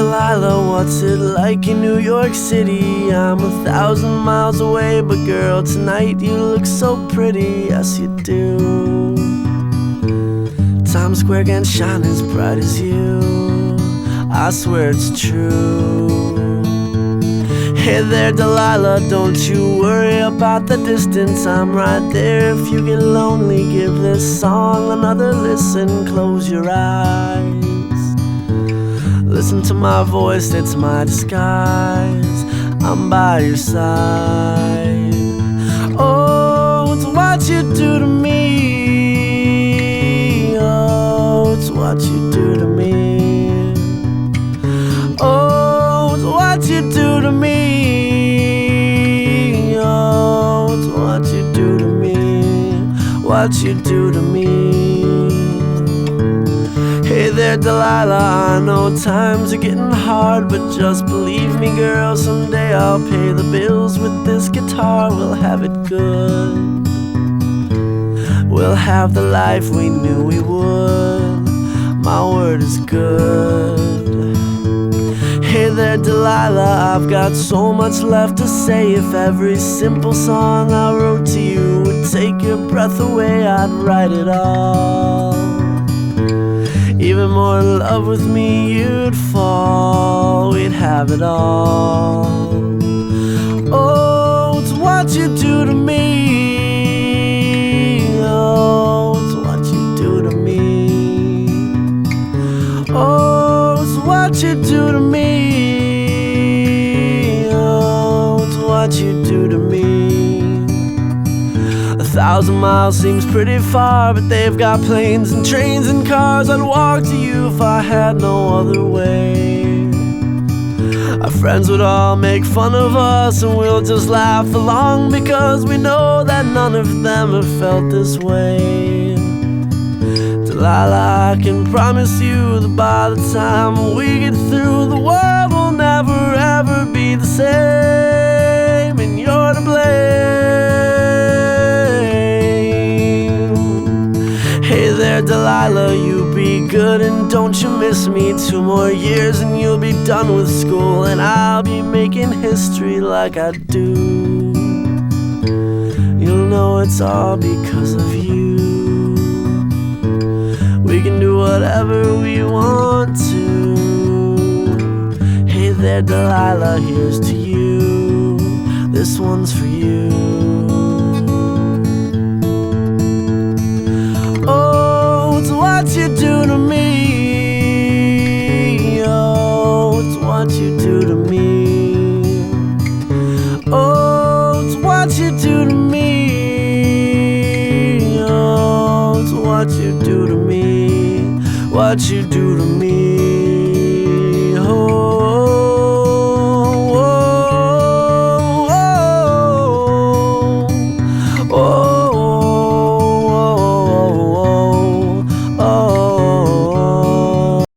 Delilah, what's it like in New York City? I'm 1,000 miles away, but girl, tonight you look so pretty, yes you do. Times Square can't shine as bright as you, I swear it's true. Hey there Delilah, don't you worry about the distance, I'm right there. If you get lonely, give this song another listen. Close your eyes, listen to my voice, it's my disguise. I'm by your side. Oh, it's what you do to me. Oh, it's what you do to me. Oh, it's what you do to me. Oh, it's what you do to me. What you do to me. Hey there Delilah, I know times are getting hard, but just believe me girl, someday I'll pay the bills with this guitar. We'll have it good, we'll have the life we knew we would. My word is good. Hey there Delilah, I've got so much left to say. If every simple song I wrote to you would take your breath away, I'd write it all. Even more in love with me you'd fall, we'd have it all. Oh, it's what you do to me. Oh, it's what you do to me. Oh, it's what you do to me. Oh, it's what you do to me. 1,000 miles seems pretty far, but they've got planes and trains and cars. I'd walk to you if I had no other way. Our friends would all make fun of us, and we'll just laugh along, because we know that none of them have felt this way. Delilah, I can promise you that by the time we get through, the world will never ever be the same, and you're to blame. Hey there Delilah, you be good and don't you miss me. 2 more years and you'll be done with school, and I'll be making history like I do. You'll know it's all because of you. We can do whatever we want to. Hey there Delilah, here's to you. This one's for you. What you do to me. Oh, it's what you do to me. Oh, it's what you do to me. Oh, it's what you do to me. What you do to me.